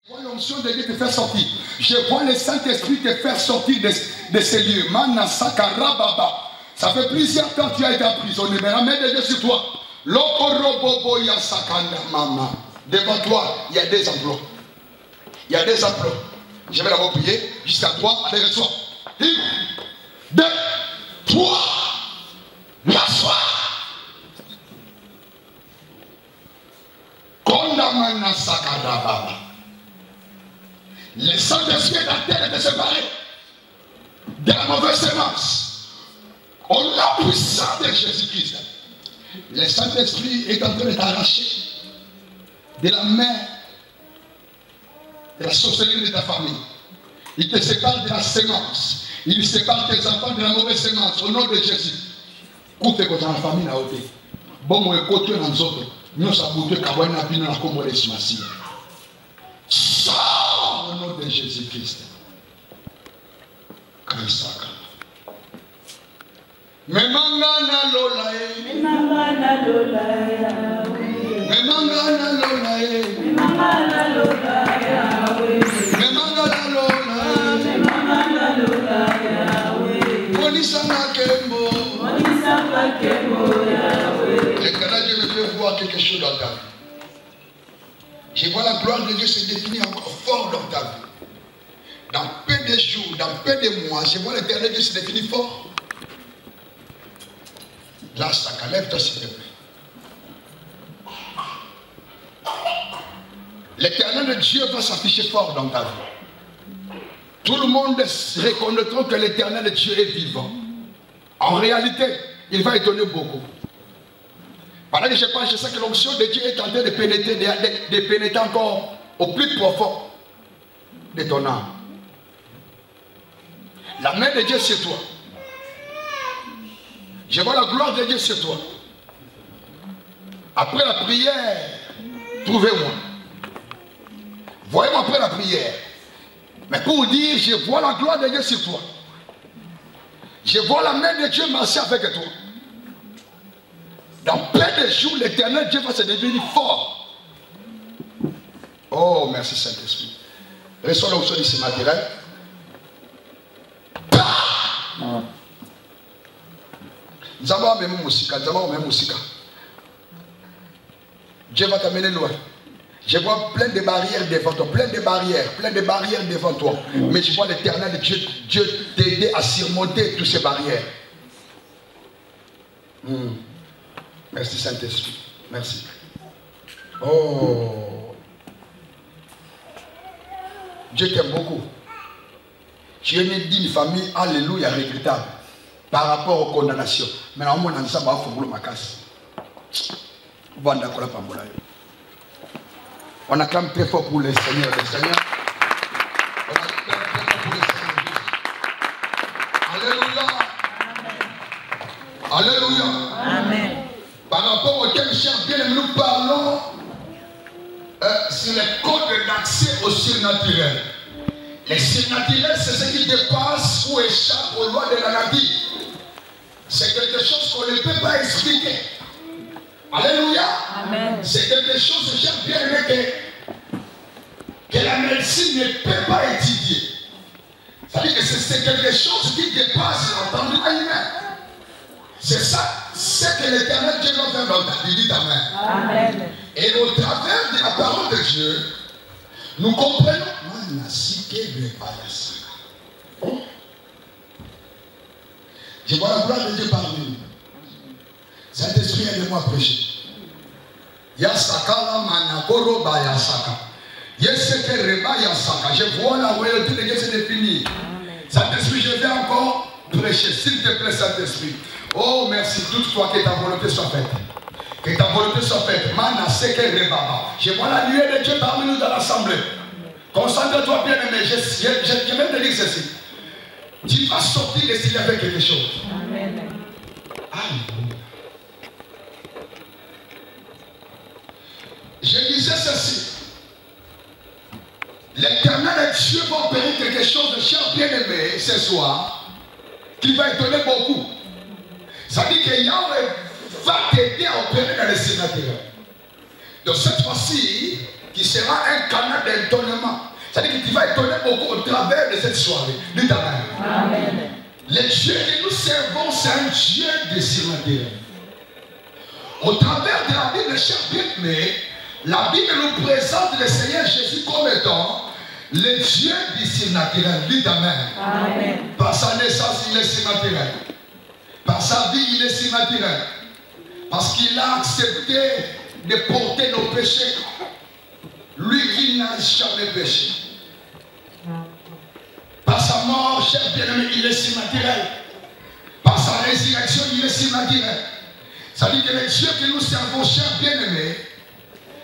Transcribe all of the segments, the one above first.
Je vois l'onction de Dieu te faire sortir. Je vois le Saint-Esprit te faire sortir de ces lieux. Manasakarababa. Ça fait plusieurs temps que tu as été emprisonné. Mais la main de Dieu sur toi. Lokoroboboya sakanda mama. Devant toi, il y a des emplois. Il y a des emplois. Je vais d'abord prier. Jusqu'à toi, allez, reçois. 1, 2, 3. M'asseoir. Kondamana sakarababa. Le Saint-Esprit est en train de te séparer de la mauvaise semence. Au nom puissant de Jésus-Christ. Le Saint-Esprit est en train de t'arracher de la main de la sorcellerie de ta famille. Il te sépare de la semence. Il sépare tes enfants de la mauvaise semence. Au nom de Jésus. Écoutez quand la famille n'a ôté. Bon, moi, écoutez dans les autres. Nous savons que Kawana a bien la commode de Massia. Sors au nom de Jésus-Christ. Kaisaka. Memangana lolae. Memangana lolae. Memangana lolae. Memangana lolae. Memangana lolae. Memangana lolae. Monisanga kembo. Monisanga kembo Yahweh. Le Canadien me fait voir quelque chose dans ta vie. Je vois la gloire de Dieu se définir encore fort dans ta vie. Dans peu de jours, dans peu de mois, je vois l'éternel Dieu se définir fort. Là, ça lève-toi s'il te plaît. L'éternel de Dieu va s'afficher fort dans ta vie. Tout le monde reconnaîtra que l'éternel de Dieu est vivant. En réalité, il va étonner beaucoup. Pendant que je parle, je sais que l'onction de Dieu est en train de pénétrer encore au plus profond de ton âme. La main de Dieu sur toi. Je vois la gloire de Dieu sur toi. Après la prière, trouvez-moi. Voyez-moi après la prière. Mais pour vous dire, je vois la gloire de Dieu sur toi. Je vois la main de Dieu marcher avec toi. Dans plein de jours, l'éternel Dieu va se devenir fort. Oh, merci Saint-Esprit. Reçois l'onction de ce matin. Nous avons même musique. Dieu va t'amener loin. Je vois plein de barrières devant toi, plein de barrières devant toi. Mais je vois l'éternel Dieu t'aider à surmonter toutes ces barrières. Merci Saint-Esprit. Merci. Oh. Dieu t'aime beaucoup. Tu es né d'une famille, alléluia, regrettable par rapport aux condamnations. Mais on a dit ça, on acclame très fort pour le Seigneur. On acclame très fort pour le Seigneur. Alléluia. Alléluia. Amen. Par rapport au thème, chers bien-aimés, nous parlons sur les codes d'accès au surnaturel. Le surnaturel, c'est ce qui dépasse ou échappe aux lois de la nature. C'est quelque chose qu'on ne peut pas expliquer. Alléluia. Amen. C'est quelque chose, chers bien-aimés, que la médecine ne peut pas étudier. C'est-à-dire que c'est quelque chose qui dépasse l'entendement humain. C'est ça, c'est que l'éternel Dieu va faire dans ta vie. Dis amen. Amen. Et au travers de la parole de Dieu, nous comprenons. Je vois la gloire de Dieu parmi nous. Saint-Esprit, aide-moi à prêcher. Yasaka manakoro bayasaka. Yeseke reba yasaka. Je vois la royauté de Dieu se définir. Saint-Esprit, je vais encore prêcher. S'il te plaît, Saint-Esprit. Oh, merci. Toutefois, que ta volonté soit faite. Que ta volonté soit faite. Manaseke rebaba. Je vois la nuée de Dieu parmi nous dans l'assemblée. Concentre-toi bien aimé. Je vais te dire ceci. Tu vas sortir de s'il y avait quelque chose. Amen. Alléluia. Je disais ceci. L'éternel Dieu va opérer quelque chose de cher bien-aimé ce soir qui va étonner beaucoup. Ça dit que Yahweh va t'aider à opérer dans les sénateurs. Donc cette fois-ci, qui sera un canal d'étonnement. C'est-à-dire que tu vas étonner beaucoup au travers de cette soirée. Dis Amen. Amen. Le Dieu que nous servons, c'est un Dieu de surnaturel. Au travers de la Bible, chers bien-aimés, la Bible nous présente le Seigneur Jésus comme étant le Dieu du surnaturel. Dis Amen. Amen. Par sa naissance, il est surnaturel. Par sa vie, il est surnaturel. Parce qu'il a accepté de porter nos péchés. Lui qui n'a jamais péché. Par sa mort, cher bien-aimé, il est surnaturel. Par sa résurrection, il est surnaturel. Ça dit que le Dieu que nous servons, cher bien-aimé,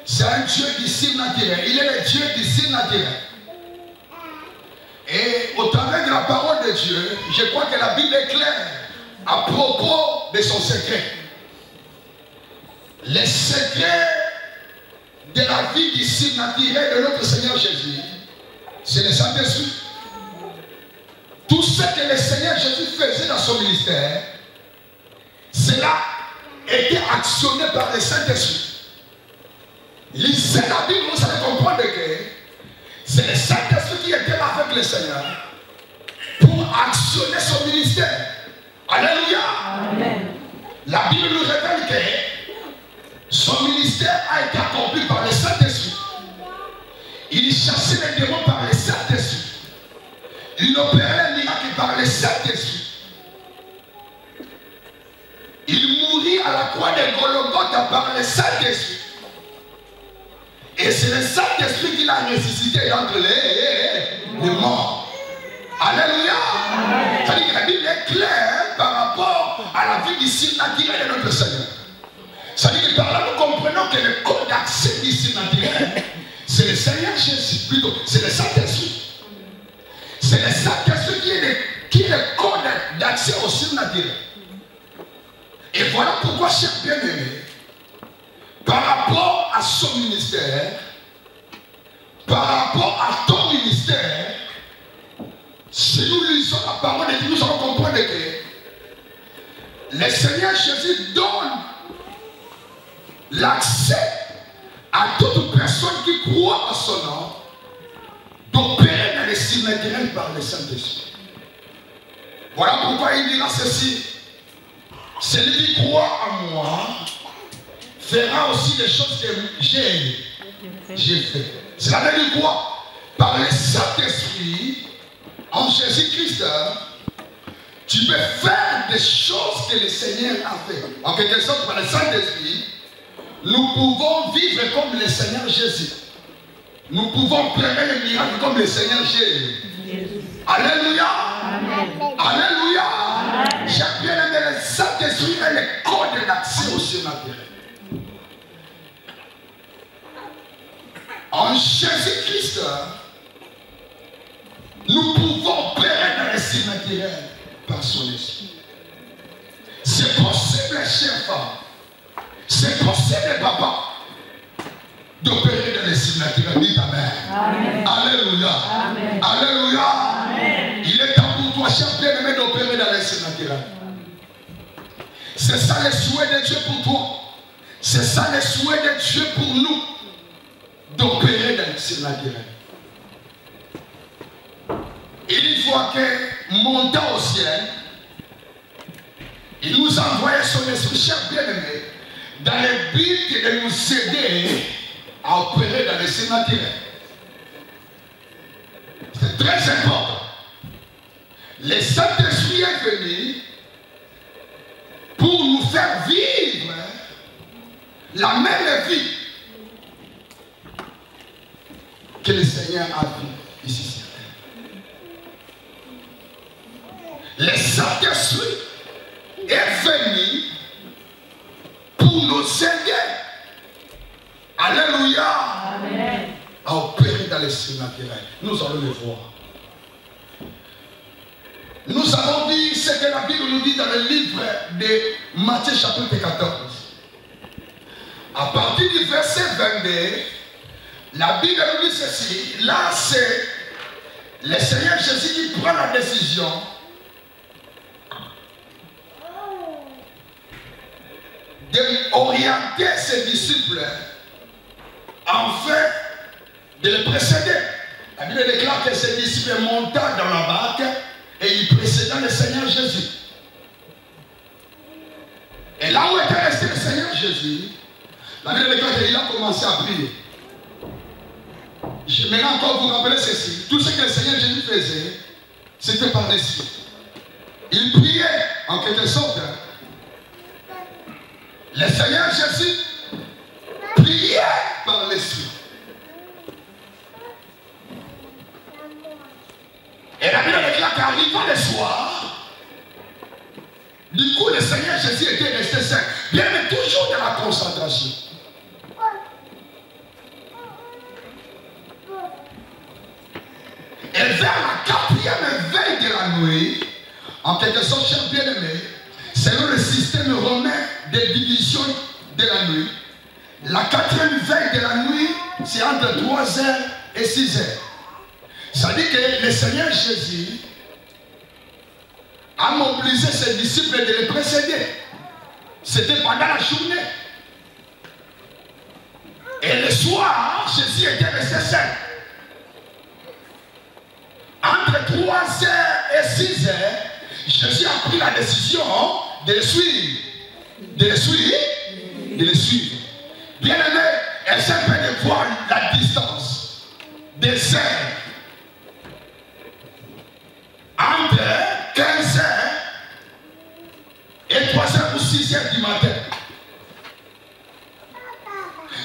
c'est un Dieu du surnaturel. Il est le Dieu du surnaturel. Et au travers de la parole de Dieu, je crois que la Bible est claire à propos de son secret. Les secrets de la vie du surnaturel de notre Seigneur Jésus, c'est le Saint-Esprit. Tout ce que le Seigneur Jésus faisait dans son ministère, cela était actionné par le Saint-Esprit. Lisez la Bible, vous allez comprendre que c'est le Saint-Esprit qui était là avec le Seigneur pour actionner son ministère. Alléluia. Amen. La Bible nous révèle que son ministère a été accompli par le Saint-Esprit. Il chassait les démons par le Saint-Esprit. Il opérait les miracles par le Saint-Esprit. Il mourit à la croix de Golgotha par le Saint-Esprit. Et c'est le Saint-Esprit qui l'a ressuscité entre les morts. Alléluia. C'est-à-dire que la Bible est claire par rapport à la vie du surnaturel de notre Seigneur. C'est-à-dire que par là nous comprenons que le code d'accès du surnaturel, c'est le Seigneur Jésus, plutôt, c'est le Saint-Esprit. C'est le Saint-Esprit qui est le code d'accès au surnaturel. Et voilà pourquoi, cher bien-aimé, par rapport à son ministère, par rapport à ton ministère, si nous lisons la parole de Dieu, nous allons comprendre que le Seigneur Jésus donne l'accès à toute personne qui croit à son nom d'opérer dans les surnaturels par le Saint-Esprit. Voilà pourquoi il dira ceci: celui qui croit en moi fera aussi les choses que j'ai fait. Cela veut dire quoi? Par le Saint-Esprit, en Jésus-Christ, tu peux faire des choses que le Seigneur a fait. En quelque sorte, par le Saint-Esprit, nous pouvons vivre comme le Seigneur Jésus. Nous pouvons préparer les miracles comme le Seigneur Jésus. Alléluia. Amen. Alléluia. J'ai bien aimé le Saint-Esprit et le code d'accès au surnaturel. En Jésus-Christ, nous pouvons opérer dans le surnaturel par son esprit. C'est possible, chère femme. C'est possible, papa, d'opérer dans le surnaturel. Dites Amen. Amen. Alléluia. Amen. Alléluia. Amen. Il est temps pour toi, cher bien-aimé, d'opérer dans le surnaturel. C'est ça le souhait de Dieu pour toi. C'est ça le souhait de Dieu pour nous. D'opérer dans le surnaturel. Une fois que montant au ciel, il nous envoyait son esprit, cher bien-aimé, dans le but de nous aider à opérer dans le surnaturel. C'est très important. Le Saint-Esprit est venu pour nous faire vivre la même vie que le Seigneur a vu ici sur terre. Le Saint-Esprit est venu pour nous aider. Alléluia. Amen. À opérer dans le surnaturel. Nous allons le voir. Nous avons dit ce que la Bible nous dit dans le livre de Matthieu chapitre 14. À partir du verset 22, la Bible nous dit ceci. Là, c'est le Seigneur Jésus qui prend la décision d'orienter ses disciples afin de le précéder. La Bible déclare que ses disciples montaient dans la barque et ils précédaient le Seigneur Jésus. Et là où était resté le Seigneur Jésus, la Bible déclare qu'il a commencé à prier. Maintenant encore vous rappelez ceci, tout ce que le Seigneur Jésus faisait, c'était par l'Esprit. Il priait en quelque sorte. Le Seigneur Jésus priait par l'Esprit. Et la Bible déclare qu'arrivant le soir, du coup le Seigneur Jésus était resté seul, bien mais toujours dans la concentration. Et vers la 4e veille de la nuit, en quelque sorte, chers bien-aimés, selon le système romain des divisions de la nuit, la 4e veille de la nuit, c'est entre 3h et 6h. Ça dit que le Seigneur Jésus a mobilisé ses disciples de les précéder. C'était pendant la journée. Et le soir, Jésus était resté seul. Entre 3h et 6h, Jésus a pris la décision de le suivre. De le suivre. Bien aimé, essaie de voir la distance des heures. Entre 15h et 3h ou 6h du matin.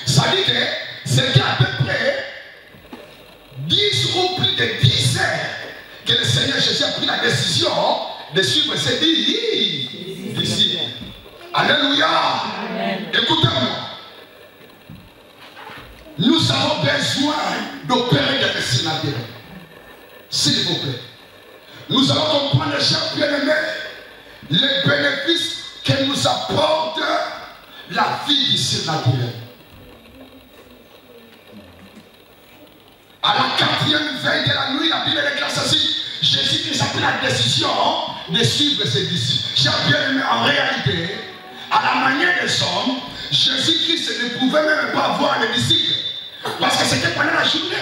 Ça dit que c'était à peu près 10 ou plus de 10 heures que le Seigneur Jésus a pris la décision de suivre ses disciples. Alléluia. Écoutez-moi. Nous avons besoin d'opérer dans le Sénat. S'il vous plaît. Nous allons comprendre, chers bien-aimés, les bénéfices que nous apporte la vie du surnaturel. À la 4e veille de la nuit, la Bible déclare ceci. Jésus-Christ a pris la décision de suivre ses disciples. Chers bien-aimés, en réalité, à la manière des hommes, Jésus-Christ ne pouvait même pas voir les disciples. Parce que c'était pendant la journée.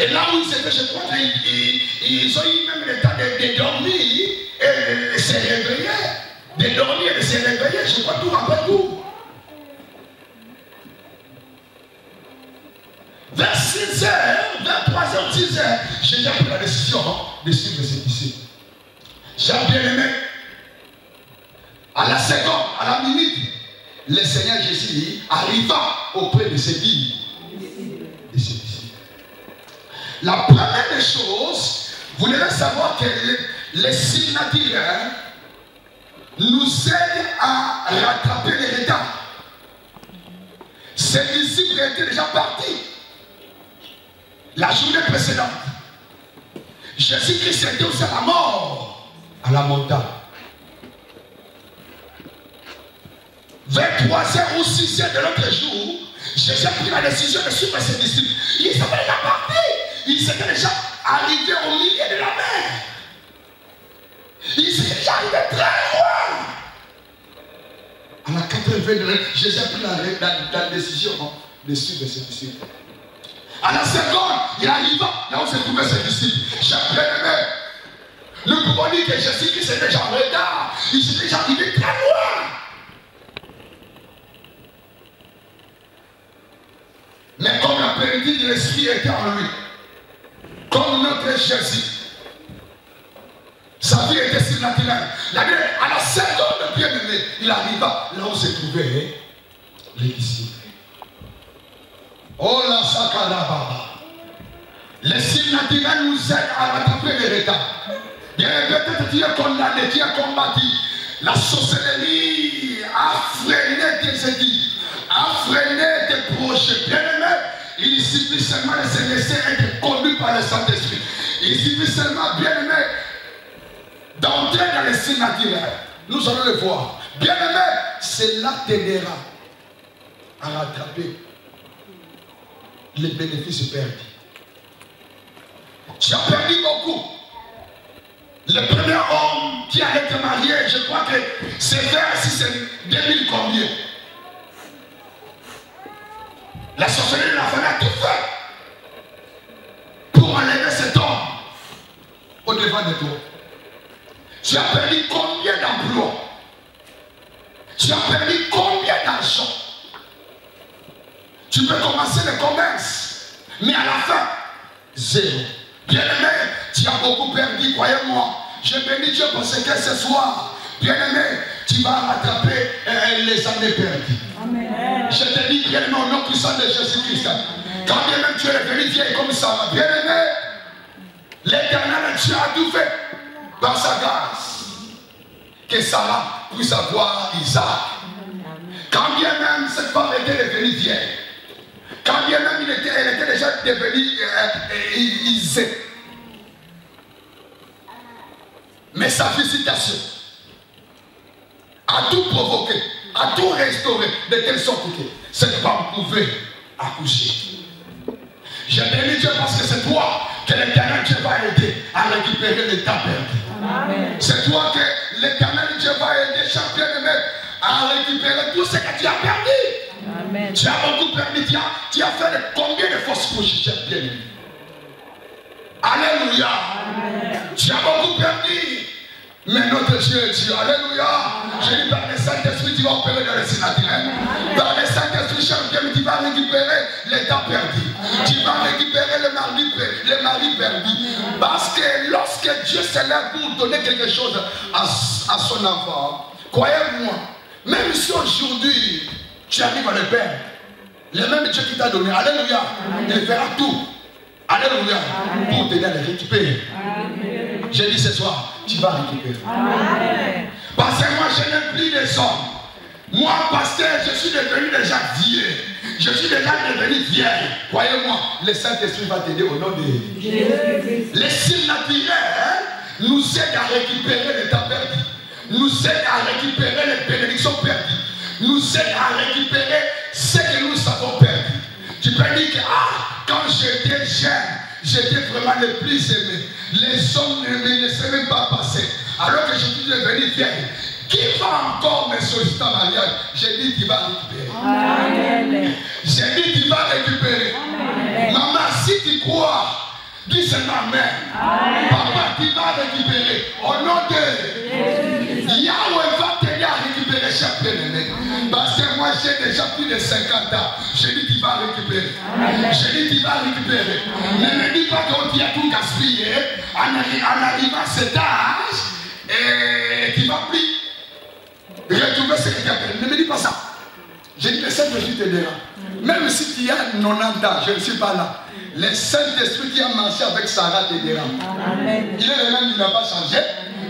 Et là où ils étaient, je crois qu'ils ont eu même le temps de dormir et de se réveiller. De dormir et de se réveiller, je crois tout après tout. Vers 6h, vers 3h, 6h, j'ai pris la décision de suivre ces disciples. Chers bien-aimés, à la seconde, à la minute, le Seigneur Jésus arriva auprès de ses disciples. La première des choses, vous devez savoir que les signes naturels nous aident à rattraper les retards. Ces disciples étaient déjà partis la journée précédente. Jésus-Christ était aussi à la mort, à la montagne. Vers 3h ou 6h de l'autre jour, Jésus a pris la décision de suivre ses disciples. Ils étaient déjà partis. Ils étaient déjà arrivés au milieu de la mer. Ils étaient déjà arrivés très loin. À la 4e veille de la nuit, Jésus a pris la décision de suivre ses disciples. À la seconde, il arriva là où se trouvaient ses disciples. Chers bien-aimés, nous pouvons dire que Jésus-Christ est déjà en retard. Il s'est déjà arrivé très loin. Mais comme la plénitude de l'Esprit était en lui, comme notre Jésus, sa vie était surnaturelle. À la seconde, bien-aimé, il arriva là où se trouvaient les disciples. Oh la sakalababa. Les surnaturels nous aident à rattraper les retards. Bien, peut-être tu es condamné, tu es combattu. La sorcellerie a freiné tes édits, a freiné tes projets. Bien-aimé, il suffit seulement de se laisser être conduit par le Saint-Esprit. Il suffit seulement, bien-aimé, d'entrer dans les signes naturels. Nous allons le voir. Bien-aimé, cela t'aidera à rattraper les bénéfices perdus. Tu as perdu beaucoup. Le premier homme qui a été marié, je crois que c'est vers 2000 combien. La sorcellerie de la famille a tout fait. au-devant de toi. Tu as perdu combien d'emplois? Tu as perdu combien d'argent? Tu peux commencer le commerce, mais à la fin, zéro. Bien-aimé, tu as beaucoup perdu, croyez-moi. Je bénis Dieu pour ce que ce soir, bien-aimé, tu vas rattraper les années perdues. Amen. Je te dis, bien-aimé, au nom puissant de Jésus-Christ, quand bien même tu es venu vieille comme ça, bien-aimé, l'Éternel, tu as tout fait par sa grâce. Que Sarah puisse avoir Isaac. Quand bien même cette femme était devenue vieille, quand bien même elle était déjà devenue Isée. Mais sa visitation a tout provoqué, a tout restauré, de telle sorte que cette femme pouvait accoucher. Je bénis Dieu parce que c'est toi que l'Éternel Dieu va aider à récupérer le temps perdu. C'est toi que l'Éternel Dieu va aider chaque bien-aimé à récupérer tout ce que tu as perdu. Amen. Tu as beaucoup perdu, tu as fait combien de fausses couches, cher bien-aimé? Alléluia. Amen. Tu as beaucoup perdu. Mais notre Dieu est Dieu. Alléluia. Je dis par le Saint-Esprit, tu vas opérer dans le Saint-Naturel. Par le Saint-Esprit, cher bien, tu vas récupérer les temps perdus. Tu vas récupérer le mari perdu. Parce que lorsque Dieu se lève pour donner quelque chose à son enfant, croyez-moi, même si aujourd'hui tu arrives à le perdre, le même Dieu qui t'a donné, alléluia, il fera tout. Alléluia, pour t'aider à le récupérer. J'ai dit ce soir, tu vas récupérer. Amen. Parce que moi, je n'ai plus de hommes. Moi, pasteur, je suis devenu déjà vieux. Je suis déjà devenu vieille. Croyez-moi, le Saint-Esprit va t'aider au nom de Jésus. Les signes naturels nous aident à récupérer le temps perdu. Nous aident à récupérer les bénédictions perdues. Nous aident à récupérer ce que nous avons perdu. Tu peux dire que, quand j'étais jeune, j'étais vraiment le plus aimé. Les hommes ne me laissaient même pas passer. Alors que je suis devenu vieille. Qui va encore me solliciter en mariage? J'ai dit, tu vas récupérer. Amen. J'ai dit, tu vas récupérer. Amen. Maman, si tu crois, dis seulement Amen. Amen. Papa, tu vas récupérer. Au nom de Yahweh va t'aider à récupérer chaque bien-aimé. Parce que moi, j'ai déjà plus de 50 ans. J'ai dit, tu vas récupérer. J'ai dit, tu vas récupérer. Ne me dis pas que tu as tout gaspillé en arrivant à cet âge et tu vas plus retrouver ce que tu as perdu. Ne me dis pas ça. J'ai dit, le Saint-Esprit t'aidera. Même si tu as 90 ans, je ne suis pas là. Le Saint-Esprit qui a marché avec Sarah t'aidera. Il est le même, il n'a pas changé.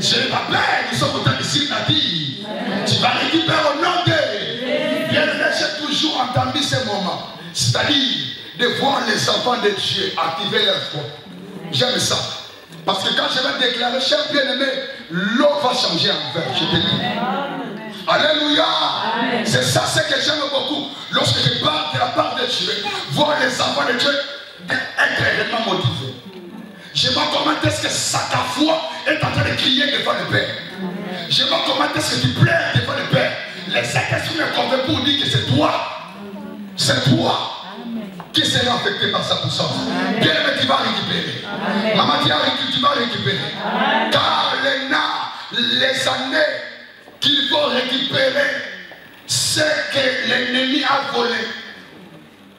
Je ne pas peur, nous sommes autant ici, Nadi. Tu vas récupérer au nom de Bien, j'ai toujours entendu ce moment. C'est-à-dire de voir les enfants de Dieu activer leur foi. J'aime ça. Parce que quand je vais déclarer, cher bien-aimé, l'eau va changer en verre. Je te dis. Alléluia. C'est ça ce que j'aime beaucoup. Lorsque je parle de la part de Dieu, voir les enfants de Dieu être réellement motivés. Je vois comment est-ce que ta foi est en train de crier devant le Père. Je vois comment est-ce que tu pleures devant le Père. Les Saint-Esprit me convainc pour dire que c'est toi qui sera affecté par sa puissance. Bien aimé, tu vas récupérer. Maman, tu vas récupérer. Car les années qu'il faut récupérer, c'est que l'ennemi a volé.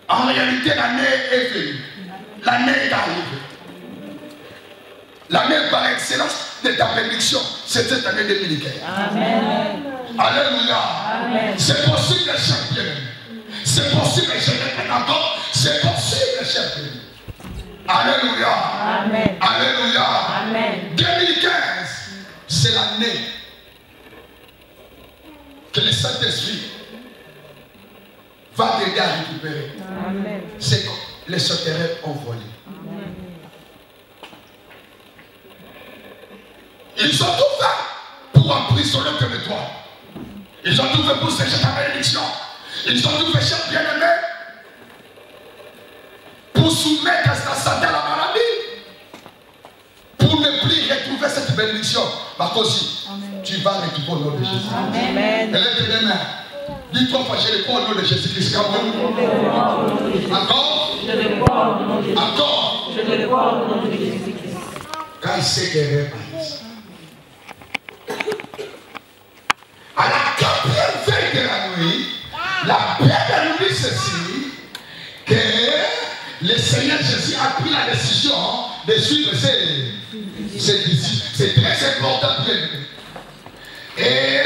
En réalité, l'année est venue. L'année est arrivée. L'année par excellence de ta bénédiction, c'est cette année 2015. Amen. Alléluia. C'est possible, cher bien-aimé. C'est possible, je répète encore. C'est possible, cher bien-aimé. Alléluia. Amen. Alléluia. Amen. 2015, c'est l'année que le Saint-Esprit va t'aider à récupérer. C'est que les sauterelles ont volé. Ils ont tout fait pour emprisonner le territoire. Ils ont tout fait pour sécher ta bénédiction. Ils ont tout fait, cher bien-aimé, pour soumettre ta santé à la maladie. Pour ne plus retrouver cette bénédiction. Par cause, tu vas récupérer au nom de Jésus. Amen. Élève tes mains. Dis trois fois, je le crois au nom de Jésus-Christ. Encore. Je le crois au nom de Jésus. Encore. Je le crois au nom de Jésus-Christ. quand il sait qu'elle est maïs. À la 4e veille de la nuit, la Bible nous dit ceci, que le Seigneur Jésus a pris la décision de suivre ses disciples. C'est très important. Et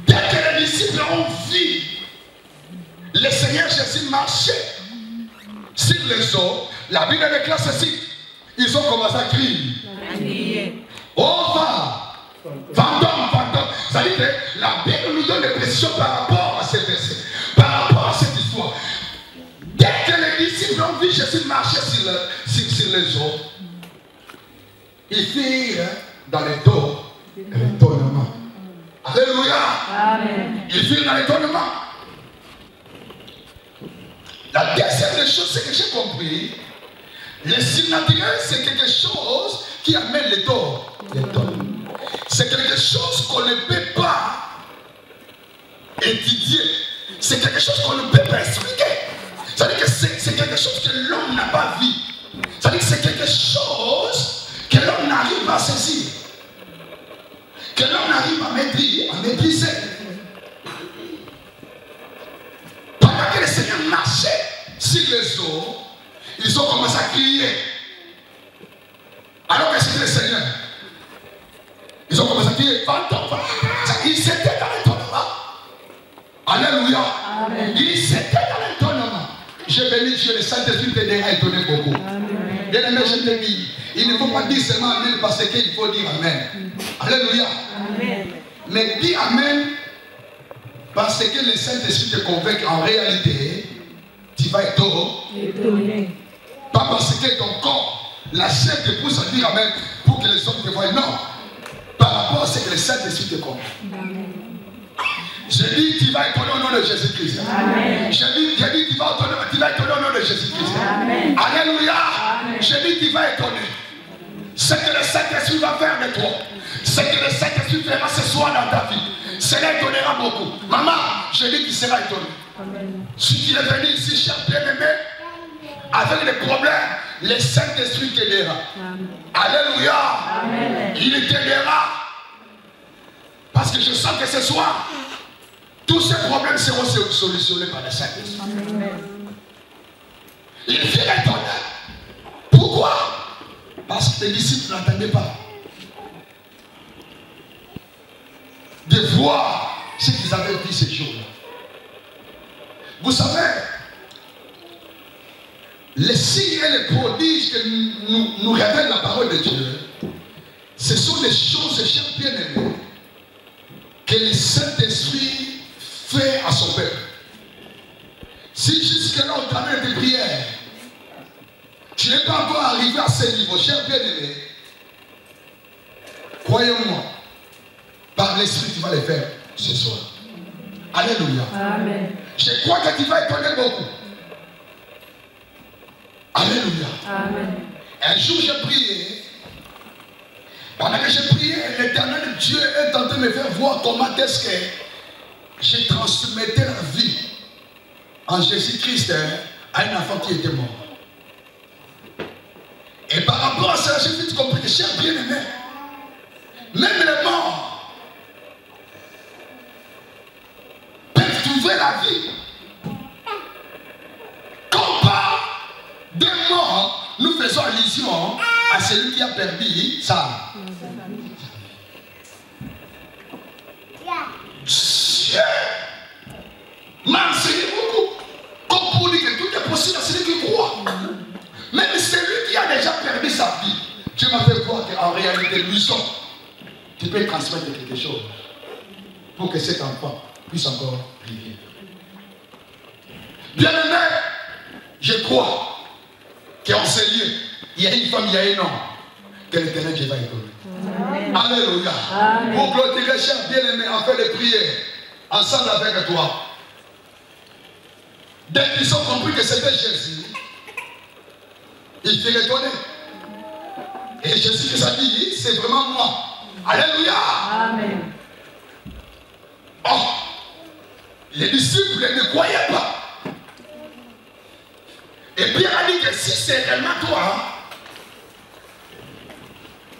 dès que les disciples ont vu le Seigneur Jésus marcher sur les eaux, la Bible déclare ceci. Ils ont commencé à crier. Oh, va! Vendôme, vendôme. Ça veut dire que la Bible nous donne des précisions par rapport à ces versets, par rapport à cette histoire. Dès que les disciples ont vu Jésus marcher sur les eaux, ils firent dans l'étonnement. Alléluia. Amen. Ils firent dans l'étonnement. La deuxième des choses, c'est que j'ai compris, le surnaturel, c'est quelque chose qui amène l'étonnement. C'est quelque chose qu'on ne peut pas étudier. C'est quelque chose qu'on ne peut pas expliquer. C'est-à-dire que c'est quelque chose que l'homme n'a pas vu. C'est-à-dire que c'est quelque chose que l'homme n'arrive pas à saisir. Que l'homme n'arrive à maîtriser. Pendant que le Seigneur marchait sur les eaux, ils ont commencé à crier. Alors que c'était le Seigneur. Ils ont commencé à crier. Ils étaient dans l'étonnement. Alléluia. Amen. Ils étaient dans l'étonnement. Je bénis Dieu, le Saint-Esprit t'aidera à étonner beaucoup. Bien aimé, je te dis, il ne faut pas dire seulement Amen parce qu'il faut dire Amen. Alléluia. Amen. Mais dis Amen parce que le Saint-Esprit te convainc en réalité, tu vas étonner. Pas parce que ton corps, la chair te pousse à dire Amen pour que les hommes te voient. Non. Par rapport à ce que le Saint-Esprit te convainc. Je dis, tu vas étonner au nom de Jésus-Christ. Je dis, tu vas étonner au nom de Jésus-Christ. Alléluia. Je dis, tu vas étonner. Ce que le Saint-Esprit va faire de toi, ce que le Saint-Esprit fera ce soir dans ta vie, cela étonnera beaucoup. Maman, je dis, tu seras étonné. Amen. Si tu es venu ici, cher bien-aimé, avec des problèmes, le Saint-Esprit t'aidera. Alléluia. Amen. Il t'aidera. Parce que je sens que ce soir, tous ces problèmes seront solutionnés par le Saint-Esprit. Il fit étonner. Pourquoi? Parce que les disciples n'entendaient pas. De voir ce qu'ils avaient dit ces jours-là. Vous savez, les signes et les prodiges que nous révèle la parole de Dieu, ce sont des choses, chers bien-aimés, que le Saint-Esprit fait à son peuple. Si jusque-là on t'amène des prières, tu n'es pas encore arrivé à ce niveau, cher bien-aimé, croyez-moi, par l'Esprit tu vas les faire ce soir. Alléluia. Amen. Je crois que tu vas étonner beaucoup. Alléluia. Amen. Un jour j'ai prié. Pendant que j'ai prié, l'Éternel Dieu est en train de me faire voir comment est-ce que je transmettais la vie en Jésus-Christ à un enfant qui était mort. Et par rapport à ça, j'ai vite compris que, cher bien-aimé, même les morts peuvent trouver la vie. Quand on parle des morts, nous faisons allusion à celui qui a perdu ça. Dieu m'a enseigné beaucoup. Comme pour dire que tout est possible à celui qui croit. Même celui qui a déjà perdu sa vie, Dieu m'a fait voir qu'en réalité, lui tu peux transmettre quelque chose pour que cet enfant puisse encore vivre. Bien aimé, je crois qu'en ces lieux, il y a une femme, il y a un homme que l'Éternel Dieu va écouter. Alléluia. Amen. Pour clôturer, cher bien-aimé, en fait de prier ensemble avec toi. Dès qu'ils ont compris que c'était Jésus, ils furent étonnés. Et Jésus qui a dit, c'est vraiment moi. Alléluia. Amen. Oh, les disciples ne croyaient pas. Et Pierre a dit que si c'est réellement toi,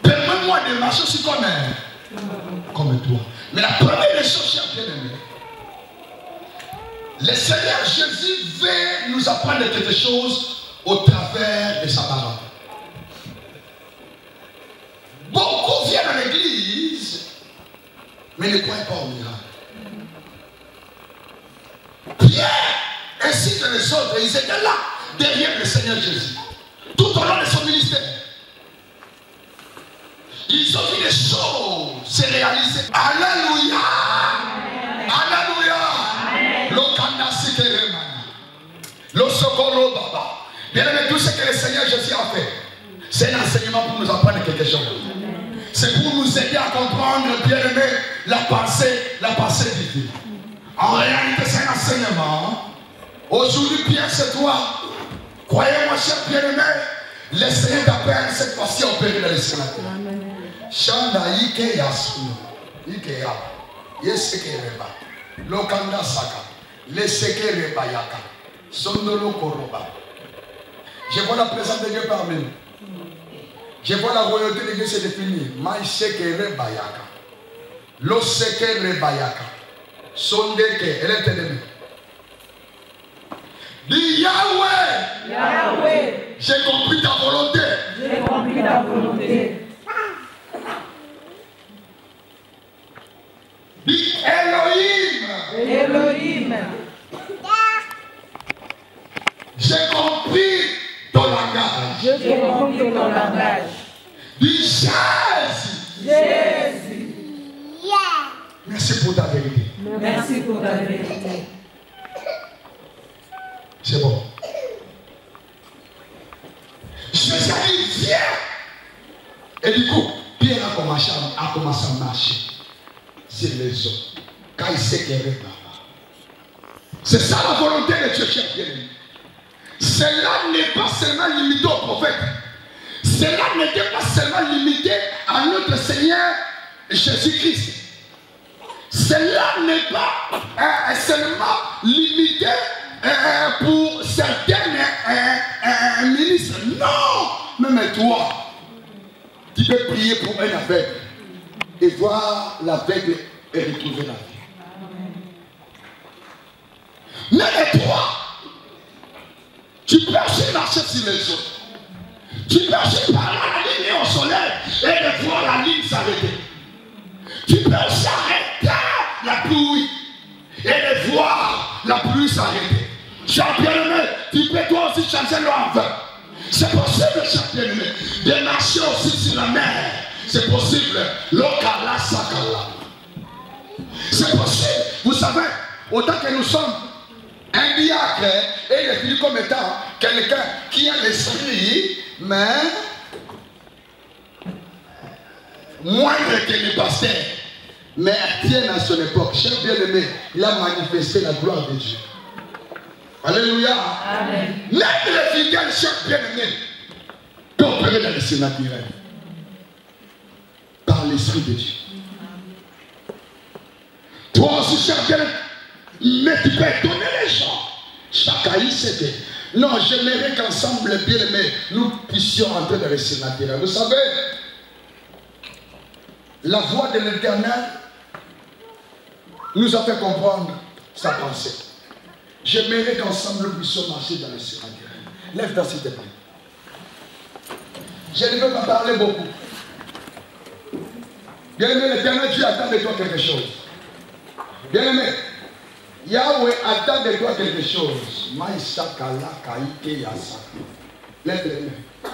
Permets-moi de marcher aussi comme toi. Mais la première des choses, cher bien-aimé, le Seigneur Jésus veut nous apprendre quelque chose au travers de sa parole. Beaucoup viennent à l'église, mais ne croient pas au miracle. Pierre, ainsi que les autres, ils étaient là, derrière le Seigneur Jésus, tout au long de son ministère. Ils ont vu les choses se réaliser. Alléluia! Alléluia! Le Sokoro Baba. Bien aimé, tout ce que le Seigneur Jésus a fait, c'est un enseignement pour nous apprendre quelque chose. C'est pour nous aider à comprendre, bien aimé, la pensée divine. En réalité, c'est un enseignement. Aujourd'hui, Pierre, c'est toi. Croyez-moi, cher bien-aimé, le Seigneur t'appelle cette fois-ci à opérer dans les sénateurs. Chanda Ike Yasu, Ike Ya, Yeseke Reba, Lokanda Saka, Leseke Reba Yaka, Sondolo Koroba. Je vois la présence de Dieu parmi nous. Je vois la royauté de Dieu se définir. Maïseke Reba Yaka, Loseke Reba Yaka, Sondeke, elle est ennemie. Dis Yahweh, Yahweh, j'ai compris ta volonté. J'ai compris ta volonté. Dis Elohim, Elohim, j'ai compris ton langage. J'ai compris ton langage. Dis Jésus, Jésus. Merci pour ta vérité. Merci pour ta vérité. C'est bon. Jésus vient. Et du coup, Pierre a commencé à marcher sur les eaux. Quand il s'est guéri là-bas. C'est ça la volonté de Dieu, cher bien-aimé. Cela n'est pas seulement limité au prophète. Cela n'était pas seulement limité à notre Seigneur Jésus-Christ. Cela n'est pas seulement limité pour certains ministres. Non! Même toi, tu peux prier pour un aveugle et voir l'aveugle et retrouver la vie. Même toi, tu peux aussi marcher sur les autres. Tu peux aussi parler à la ligne au soleil et de voir la ligne s'arrêter. Tu peux aussi arrêter la pluie et de voir la pluie s'arrêter. Cher bien-aimé, tu peux toi aussi changer l'eau en vin. C'est possible, cher bien-aimé, de marcher aussi sur la mer. C'est possible. L'okala sakala. C'est possible. Vous savez, autant que nous sommes un diacre et défini comme étant quelqu'un qui a l'esprit, mais moindre que les pasteurs, mais Étienne à son époque, cher bien-aimé, il a manifesté la gloire de Dieu. Alléluia. Amen. Même les fidèles, cher bien-aimé, peut opérer dans le sénat naturel par l'esprit de Dieu. Toi aussi, cher bien-aimé, mais tu peux donner les gens. Chacun y sait. Non, j'aimerais qu'ensemble, bien-aimés, nous puissions entrer dans le sénat naturel. Vous savez, la voix de l'Éternel nous a fait comprendre sa pensée. J'aimerais qu'ensemble nous puissions marcher dans le sénat naturel. Lève-toi s'il te plaît. Je ne veux pas parler beaucoup. Bien-aimé, l'Éternel Dieu attend de toi quelque chose. Bien-aimé, Yahweh attend de toi quelque chose. Lève les mains.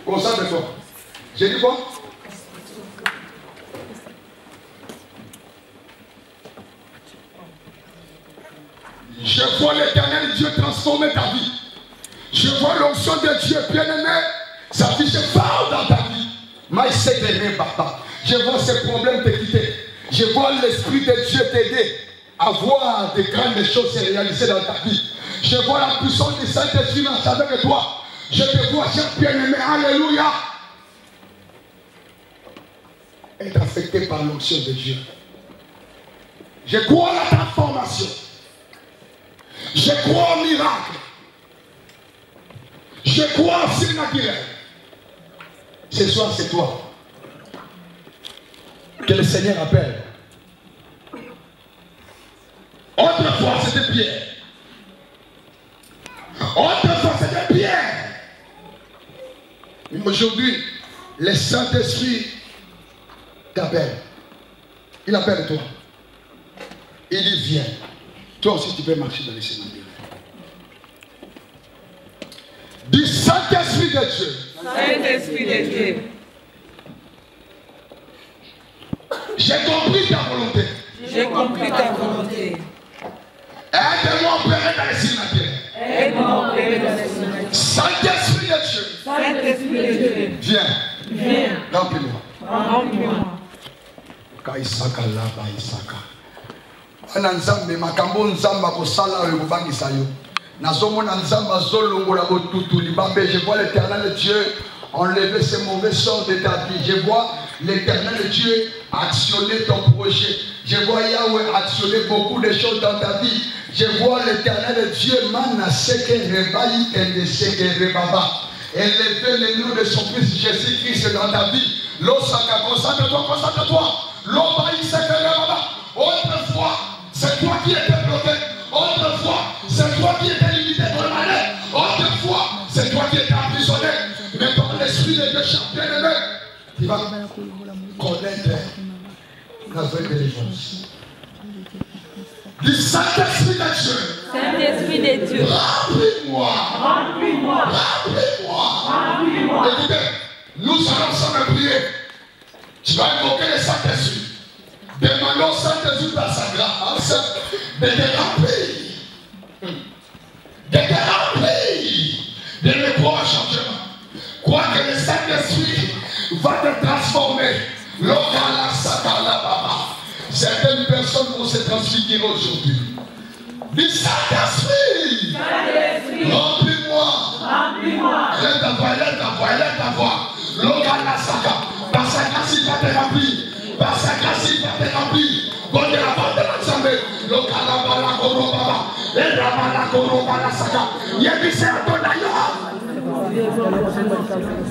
Concentre-toi. J'ai dit quoi? Je vois l'Éternel Dieu transformer ta vie. Je vois l'onction de Dieu bien-aimé s'afficher fort dans ta vie. Je vois ces problèmes te quitter. Je vois l'Esprit de Dieu t'aider à voir des grandes choses se réaliser dans ta vie. Je vois la puissance du Saint-Esprit avec toi. Je te vois, cher bien-aimé, alléluia, être affecté par l'onction de Dieu. Je crois à la transformation. Je crois au miracle. Je crois au surnaturel. Ce soir, c'est toi. que le Seigneur appelle. Autrefois, c'était Pierre. Autrefois, c'était Pierre. Aujourd'hui, le Saint-Esprit t'appelle. Il appelle toi. Il dit viens. Toi aussi, tu peux marcher dans les sénateurs. Du Saint-Esprit de Dieu. Saint-Esprit de Dieu. J'ai compris ta volonté. J'ai compris ta volonté. Aide-moi à opérer dans les sénateurs. Aide-moi à opérer dans les sénateurs. Saint-Esprit de Dieu. Saint-Esprit de Dieu. Viens. Viens. Remplis-moi. Remplis-moi. Kaisaka laba isaka. Ana nzambe makambo nzamba kosala oyo kobangisa yo. Nazomona nzamba zolongola botutu libambe. Je vois l'Éternel Dieu enlever ces mauvais sorts de ta vie. Je vois l'Éternel Dieu actionner ton projet. Je vois Yahweh actionner beaucoup de choses dans ta vie. Je vois l'Éternel Dieu manaseke rebayi endeseke rebaba. Élever le nom de son fils Jésus-Christ dans ta vie. L'osaka, concentre-toi, concentre-toi. L'obayi seke rebaba. Autrefois, c'est toi qui étais bloqué. Autrefois, c'est toi qui étais limité dans le malheur. Autrefois, c'est toi qui étais emprisonné. Mais par l'Esprit de Dieu, champion de Dieu, tu vas connaître la vraie délivrance. Du Saint-Esprit de Dieu. Saint-Esprit de Dieu. Remplis-moi. Remplis-moi. Remplis-moi. Remplis-moi. Écoutez, nous allons ensemble prier. Tu vas invoquer le Saint-Esprit. Demandons au Saint-Esprit par sa grâce de te remplir. De te remplir. De le croire au changement. Crois que le Saint-Esprit va te transformer. Lokala sakala baba. Certaines personnes vont se transfigurer aujourd'hui. Du Saint-Esprit. Remplis-moi. Remplis-moi. Élève ta voix, élève ta voix, élève ta voix. Lokala saka. Par sa grâce, il va te remplir. Par sa grâce, il va te remplir. Bon de la bande de l'Assemblée. Lokala bala koro baba. Et la bala koro bala saka. Yébissé à ton aïe.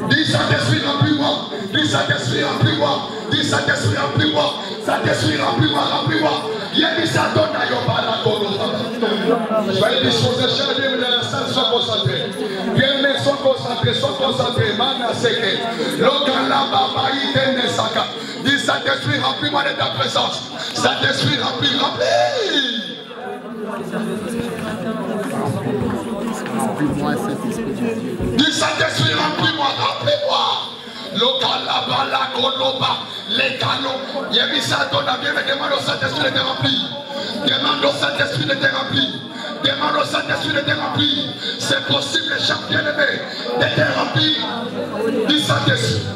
Dis Saint-Esprit, remplis-moi. Dis Saint-Esprit, remplis-moi. Dis Saint-Esprit, remplis-moi. Saint-Esprit, remplis-moi, remplis-moi. Yébissé à ton aïe. Bala koro baba. Soyez disposés, chers amis, la salle, sois concentrés. Bien-aimés, sois concentrés, sois concentrés. Mana seke. Lokala baba itene saka. Dis Saint-Esprit, remplis-moi de ta présence. Saint-Esprit, remplis, remplis. Remplis-moi, Saint-Esprit. Dis Saint-Esprit, remplis-moi, remplis-moi. Lokala la koloba, les canons. Il y a mis ça à ton avis, mais demande au Saint-Esprit de te remplir. Demande au Saint-Esprit de te remplir. Demande au Saint-Esprit de te remplir. C'est possible, cher bien-aimé, de te remplir du Saint-Esprit.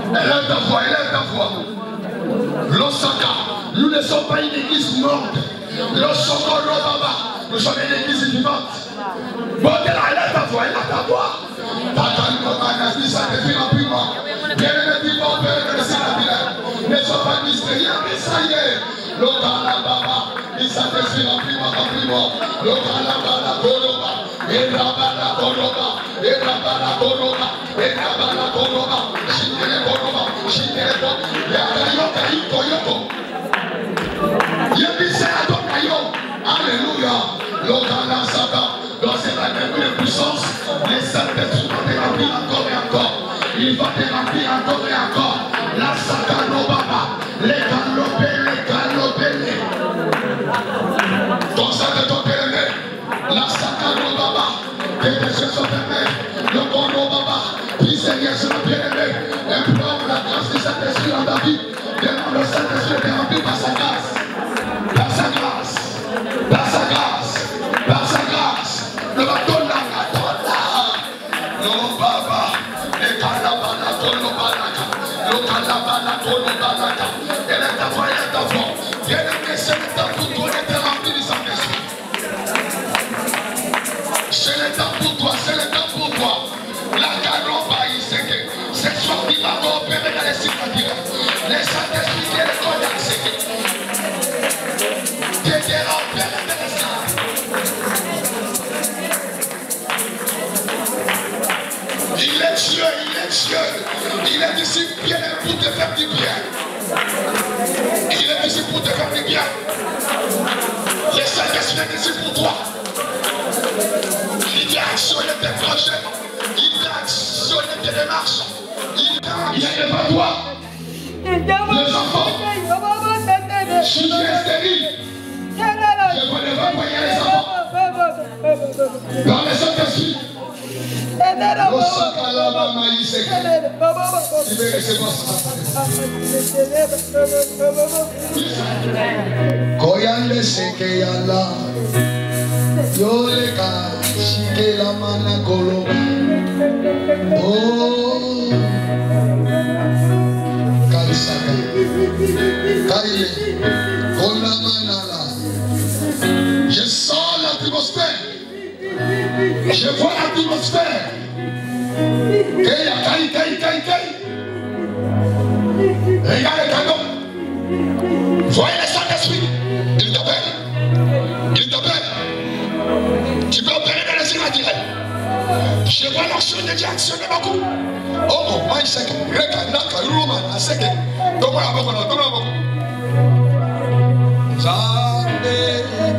Élève ta voix, élève ta voix. L'Osaka, nous ne sommes pas une église morte. L'Osoko Robaba, nous sommes une église vivante. Bon, élève ta voix, élève ta voix. Ta Saint-Esprit, remplis-moi. Bien-aimé, vivant, Père, le Saint-Esprit. Ne sois pas mystérieux, mais ça y est. L'Okala Baba, il Saint-Esprit, remplis-moi, remplis-moi. L'Okala Baba, Koroba, et Rabala Koroba, et Rabala Koroba, et Rabala Koroba, Chitele Koroba, Chitele Koroba, Yakayoka, Yoko. Yébissé à ton caillot. Alléluia. L'Okala Saka, dans cette année de puissance, les Saint-Esprit vont te remplir encore et encore. Il va te remplir encore et encore. La Saka no Baba, les galopés. Ton sac de ton bien-aimé, la Sakano Baba, que tes yeux sont fermés, le Kono Baba, qui Seigneur sur le bien-aimé, implore la grâce du Saint-Esprit dans ta vie, demande au Saint-Esprit de remplir par sa grâce, par sa grâce, par sa grâce, par sa grâce, le Batona, non Baba, les Kalabana, Kono Banaka, le Kalabana, Kono Banaka, et la voix, et la voix. Bien-aimé, c'est le temps pour toi de te remplir du Saint-Esprit. C'est le temps pour toi, c'est le temps pour toi. Par le Saint-Esprit. Tu veux recevoir ça. Koyande sekeyala. Yoleka shikela mana koloba. Oh. Kaisaka. Kaile. Konamanala. Je sens l'atmosphère. Je vois l'atmosphère. Kai. Regarde le cadeau. Voyez le Saint-Esprit. Il t'appelle. Tu peux opérer dans les yeux naturels. Je vois l'action de Dieu actionner beaucoup. Oh, moi, je sais que. Regarde, Roman, je sais que. Comment la beaucoup. Zande,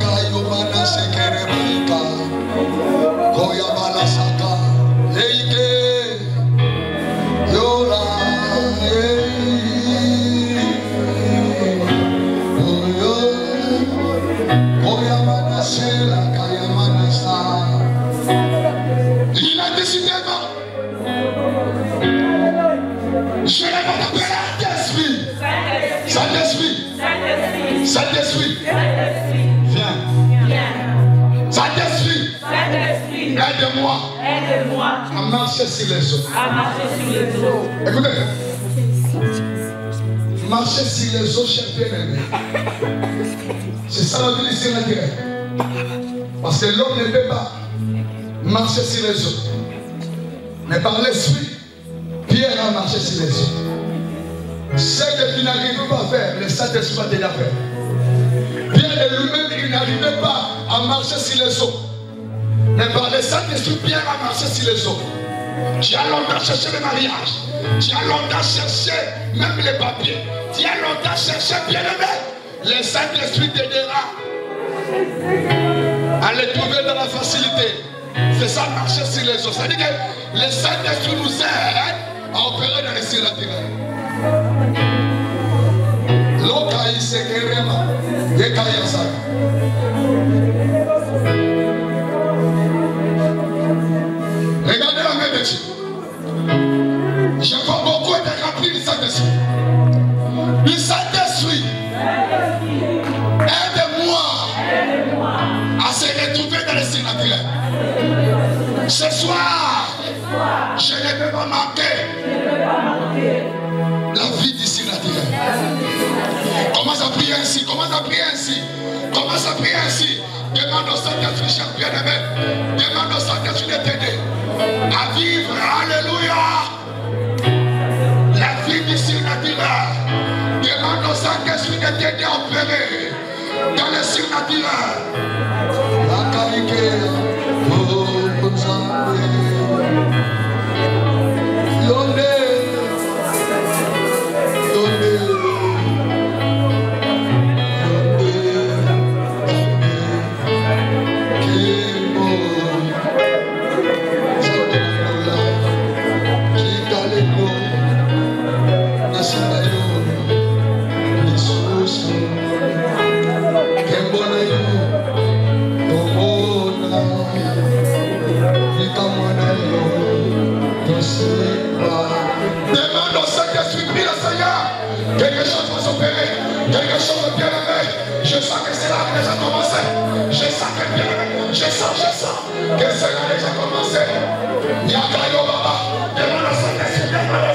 Kayomana, Sekeremaika. Koyamala Saka. Leike. Yola. Koyamana Sela, Kayamana Sa. Il a décidé non. Je ne vais pas appeler Saint-Esprit. Viens. Saint-Esprit. Aide-moi. À marcher sur les eaux. Écoutez. Marcher sur les eaux, cher bien-aimé. C'est ça la vie ici, on dirait. Parce que l'homme ne peut pas marcher sur les eaux. Mais par l'esprit, Pierre a marché sur les eaux. Ce que tu n'arrives pas à faire, le Saint-Esprit va te la faire. Pierre de lui-même, il n'arrivait pas à marcher sur les eaux. Mais par le Saint-Esprit, Pierre a marché sur les eaux. Tu as longtemps cherché le mariage. Tu as longtemps cherché même les papiers. Tu as longtemps cherché bien-aimé. Le Saint-Esprit t'aidera à les trouver dans la facilité. C'est ça, marcher sur les eaux. C'est-à-dire que le Saint-Esprit nous aide à opérer dans les cieux naturels. Lokai sekerema, yekaya saka. Regardez la main de Dieu. Je vois beaucoup être rempli du Saint-Esprit. Du Saint-Esprit. Aide-moi à se retrouver dans les cieux naturels. Ce soir, je ne peux pas manquer la vie d'ici naturel. Commence à prier ainsi. Demande au Saint-Esprit, cher bien-aimé. Demande au Saint-Esprit de t'aider à vivre. Alléluia. La vie d'ici naturel. Demande au Saint-Esprit de t'aider à opérer dans les cieux naturels. La qualité. Demande au Saint-Esprit, prie le Seigneur. Quelque chose va s'opérer. Quelque chose de bien aimé. Je sens que cela a déjà commencé. Je sens que bien aimé. Je sens que cela a déjà commencé. Yakayo Baba. Demande au Saint-Esprit. Demande au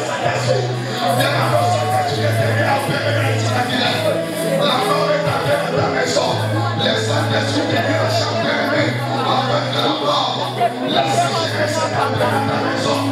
Saint-Esprit de t'aider à opérer dans les Israéliens. La mort est arrivée dans ta maison. Le Saint-Esprit t'aider à chanter avec la mort. La sécheresse est arrivée dans ta maison.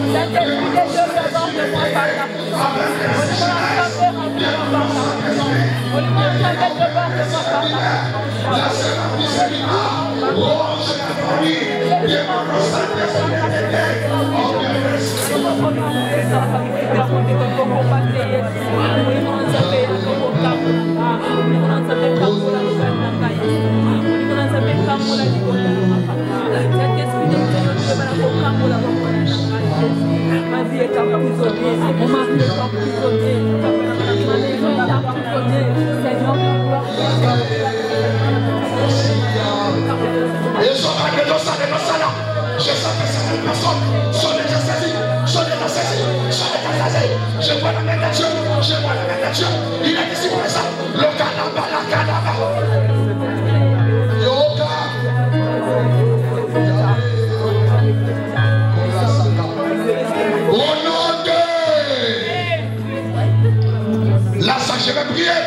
Ma vie est emprisonnée, mon mari est emprisonné, ma maison est emprisonnée, Seigneur, Et dans ça là. Je sens que certaines personnes sont déjà saisies. Je vois la main de Dieu. Il est ici pour ça. Le canaba, la canaba. Yoga. Au nom de... Là, ça, je vais prier.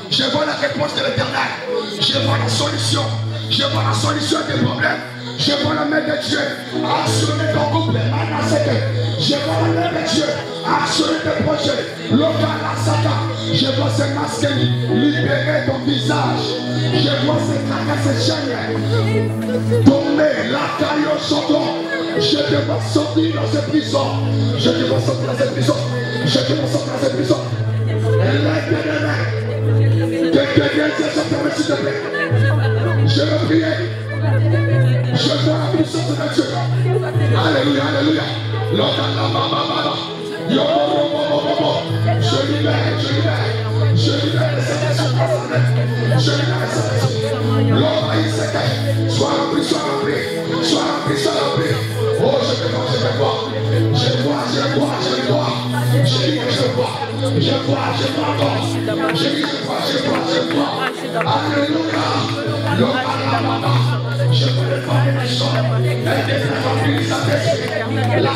Je vois la réponse de l'Éternel. Je vois la solution. Je vois la solution des problèmes. Je vois la main de Dieu assurer ton couple. Je vois la main de Dieu assurer tes projets. Je vois ces masques libérer ton visage. Je vois ces tracas, ces chaînes tomber. La caille au chanton. Je te vois sortir dans cette prison. Je te vois sortir dans cette prison. Je te vois sortir dans cette prison. Que Dieu se ferme, s'il te plaît. Je veux prier. Je vois la puissance de Dieu. Alléluia, alléluia. Je libère cette personne. Je libère cette personne. Sois rempli. Oh, je te vois. Alléluia. Je veux le voir des choses. La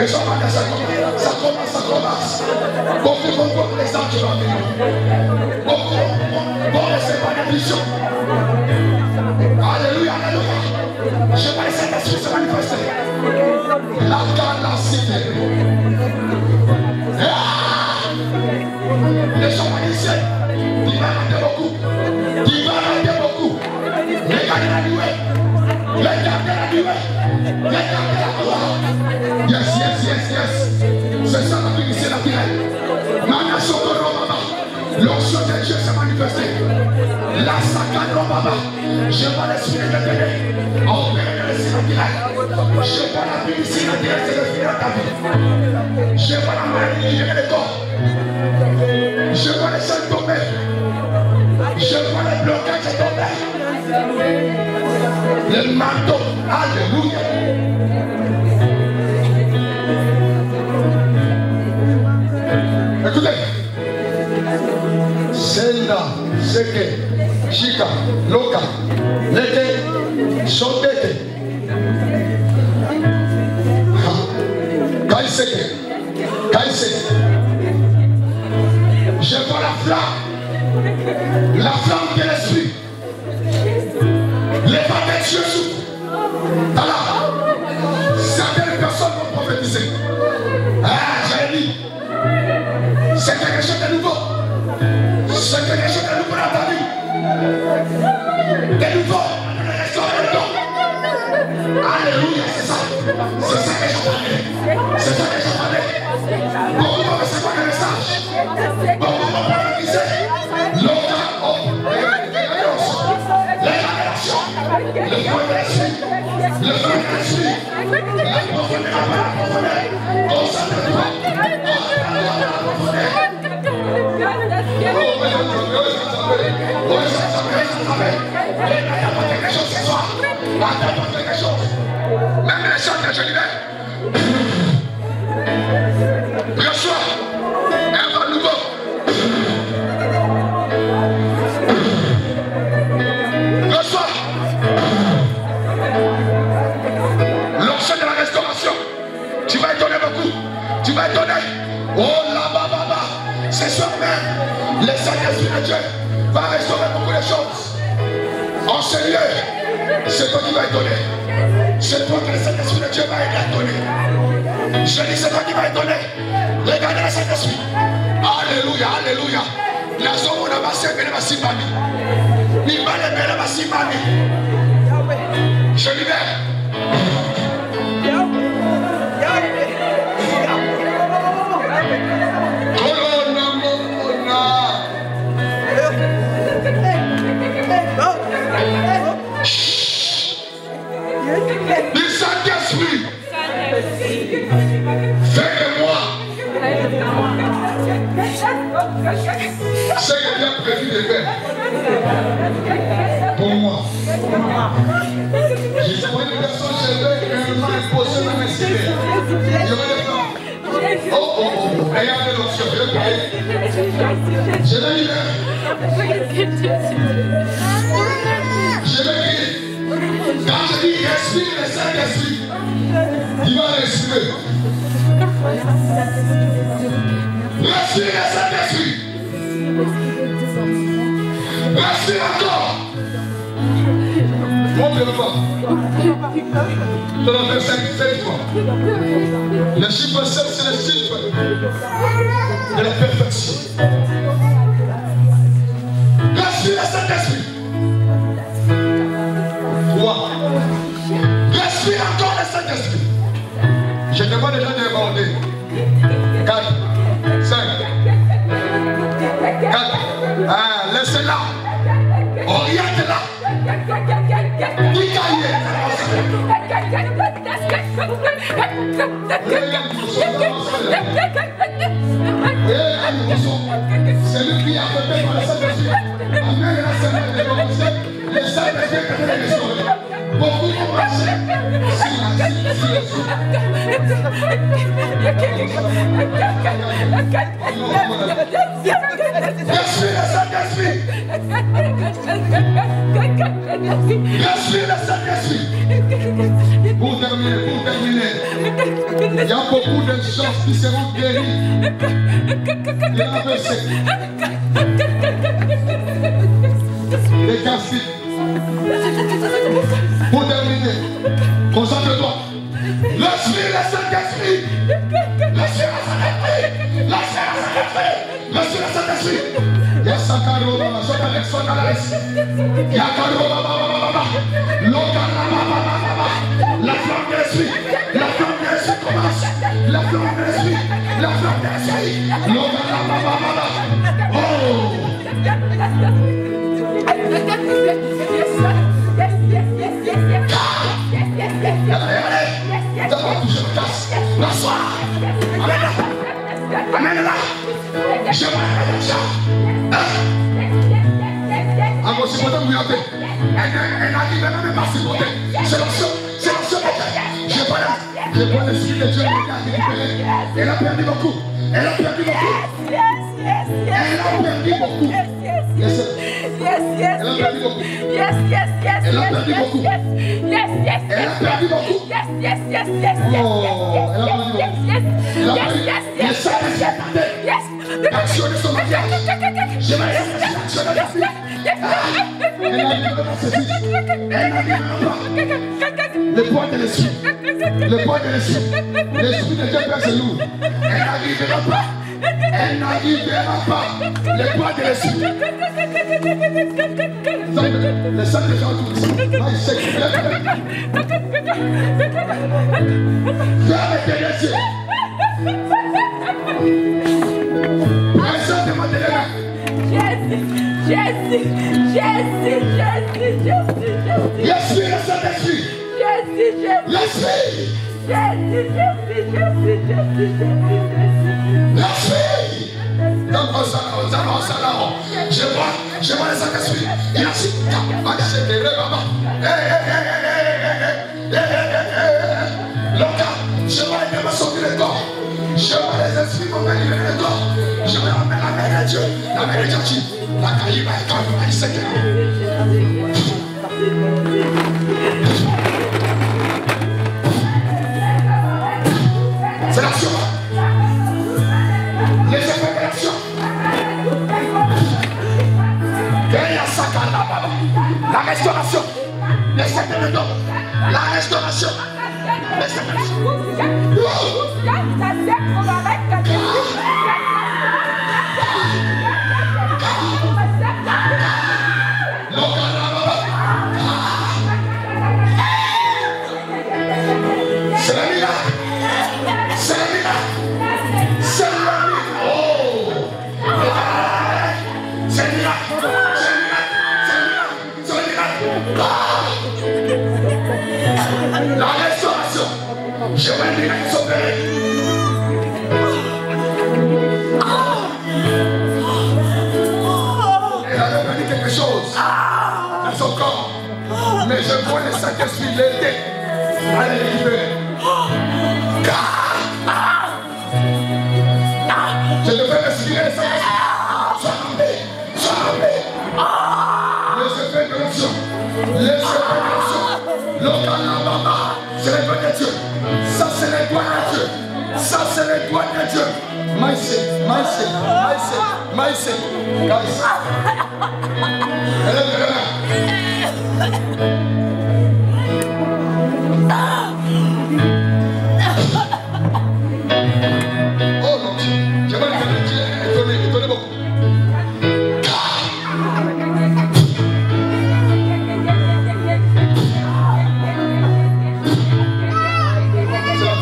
sois présent. Ça commence. Beaucoup vont voir les gens qui vont venir. Beaucoup vont recevoir des visions. Alléluia. Je vois les Saint-Esprit se manifester. La cité. Les gens vont ici. Il va rater beaucoup. Regardez la nuée. Yes. C'est ça la vérité naturelle. L'onction de Dieu s'est manifestée. La sacade baba. Je vois l'esprit de Dieu. Opérer le l'esprit naturel. Je vois la vérité naturelle, c'est l'esprit de ta vie. Je vois la maladie libérer le corps. Je vois les chaînes tomber. Je vois les blocages tomber. Le manteau. Alléluia. Écoutez. Senda, Seke, Shika, Loka, Leke, Shoteke. Kaiseke. Je vois la flamme de l'esprit. Les pas des Dieu s'ouvrent. Alors, certaines personnes vont prophétiser. J'ai dit, c'est quelque chose de nouveau. C'est quelque chose de nouveau dans ta vie. De nouveau, de restauration. Alléluia, c'est ça. C'est ça que j'entendais. Beaucoup vont recevoir des messages. Beaucoup vont prophétiser. Les révélations. Le feu de l'esprit. La profondeur. Concentre-toi. Même les gens que je libère. Reçois un vent nouveau. Reçois l'onction de la restauration. Tu vas étonner beaucoup. Oh là-bas. Ce soir même, le Saint-Esprit de Dieu va restaurer beaucoup de choses. En ce lieu, c'est toi qui vas étonner. C'est toi que le Saint-Esprit de Dieu va aider à étonner. Je dis c'est toi qui va étonner. Regardez le Saint-Esprit. Alléluia. La zone où on a passé, je libère. Du Saint-Esprit. revenu de paix. Pour moi. Je sais pas une personne, je vais une main posée dans mes cités. Je vais le faire. Oh, oh, oh. Regardez l'option, je vais prier. Je vais lire. Je vais prier. Quand je dis respire le Saint-Esprit, il va respirer. Respire le Saint-Esprit. Respire encore. Montre-le pas. Je l'ai fait 5 fois. Le chiffre 7, c'est le chiffre de la perfection. Respire le Saint-Esprit. 3. Respire encore le Saint-Esprit. Je te vois déjà déborder. 4, 5, 4. Ah, laissez-la. Oriente-la. C'est lui qui a fait par le Saint-Esprit. Amen. La semaine de commencer, les Saint-Esprit qui les sauver. Beaucoup vont marcher. Respire le Saint-Esprit. Respire le Saint-Esprit. Pour terminer, il y a beaucoup de gens qui seront guéris de l'AVC, des gastrites. Pour terminer, concentre-toi. Respire le Saint-Esprit. Respire le Saint-Esprit. Respire le Saint-Esprit. Yasakarova, Sotalexotalas, Yakarova, Lokarababa, la flamme de l'esprit, la flamme de l'esprit commence, la flamme de l'esprit, la flamme de l'esprit, Lokarababa, oh! Allez, d'abord que je me casse, l'asseoir, amène-la, je m'arrête ça. Elle n'arrive même pas à supporter. C'est l'option. Je vois l'esprit de Dieu qui a récupéré. Elle a perdu beaucoup. Elle a perdu beaucoup. Elle a perdu beaucoup. Elle a perdu beaucoup. Elle a perdu beaucoup. Elle a perdu beaucoup. Le Saint-Esprit actionner son mariage. Je vais actionner la fille. Elle n'arrivera pas. Le poids de l'esprit. Le poids de l'esprit. L'esprit de Dieu pèse lourd. Elle n'arrivera pas. Elle n'arrivera pas. Le poids de l'esprit. Le sang de Jean tout ici. Ferme tes yeux. L'esprit, le Saint-Esprit. L'esprit. Je vois le Saint-Esprit. Il a dit, je vois les démons sortir le corps. Je vois les esprits m'ont libérer le corps. Je vais emmener la main de Dieu. La main de Dieu. La caille va être calme. Il sait que c'est l'action. Les effets de l'action. La restauration. Les secrets de l'homme. La restauration. Les secrets de c'est la miracle. C'est la miracle. C'est la miracle. Oh! C'est le miracle. C'est le miracle. C'est le miracle. La restauration. Je vais dire que sauver. Saint-Esprit l'aider à les libérer. Je devais respirer ça. Laissez faire de l'action. Laissez faire de l'action. L'Okanababa, c'est les doigts de Dieu. Ça, c'est les doigts de Dieu. Ça, c'est les doigts de Dieu. Maïsé. Oh mon Dieu, j'aimerais que Dieu étonne beaucoup.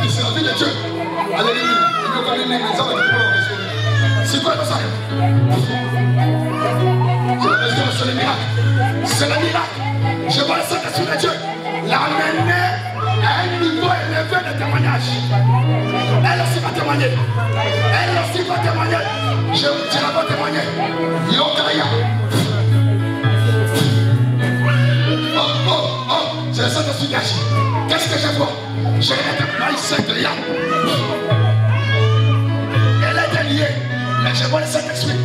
C'est la vie de Dieu. Alléluia. C'est quoi ça? C'est le miracle. C'est le miracle. Je vois le Saint-Esprit de Dieu l'amener à un niveau élevé de témoignage. Elle aussi va témoigner. Je la vais témoigner. Yokaya. Oh, c'est le Saint-Esprit qui agit. Qu'est-ce que je vois? Je vais te maïser de là. Elle est déliée. Mais je vois le Saint-Esprit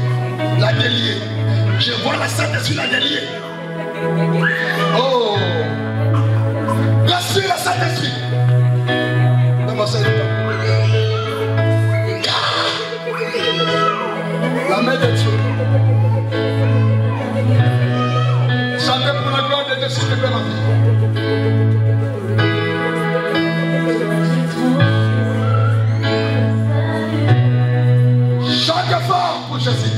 la délier. Je vois le Saint-Esprit la délier. Oh! Reçu le Saint-Esprit. La main de Dieu. Chantez pour la gloire de Dieu, s'il te plaît, ma vie. Chante fort pour Jésus.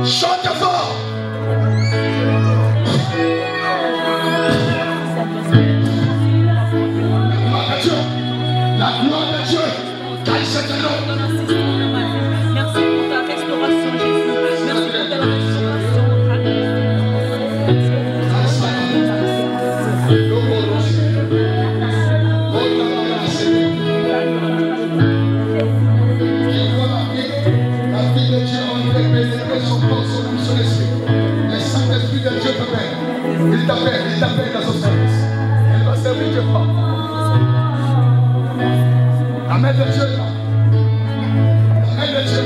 Chante fort. La gloire de Dieu. Merci pour ta restauration, Jésus. Merci pour ta restauration. La vie de Dieu en fait pénétrer son corps, son âme, son esprit. Le Saint-Esprit de Dieu t'appelle. Il t'appelle dans son service. Il va servir Dieu fort. La main de Dieu là. La main de Dieu.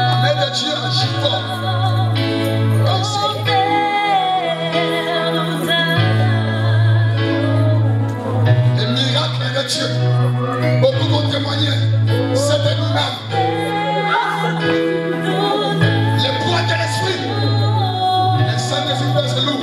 La main de Dieu agit fort. Les miracles de Dieu. Beaucoup vont témoigner. C'est de nous-mêmes. Les poids de l'esprit. Les Saint-Esprit de nous.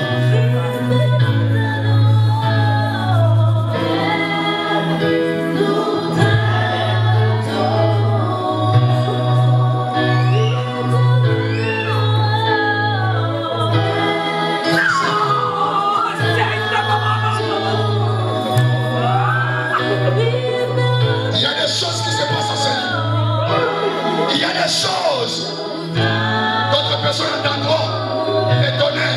D'autres personnes entendront les donner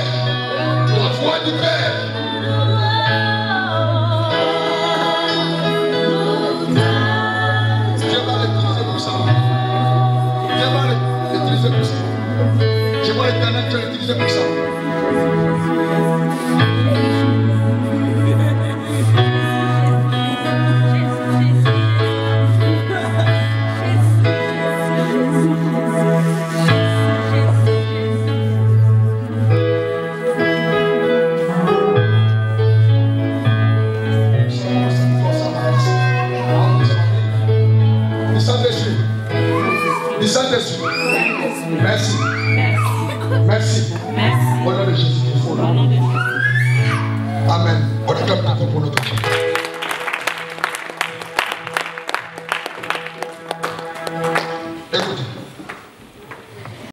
la voix du Père. Dieu va l'utiliser pour ça. Dieu va l'utiliser pour ça. Je vois l'Éternel Dieu l'utiliser pour ça. Saint-Esprit, merci. Merci. Au nom de Jésus. Amen. On acclame pour notre Dieu.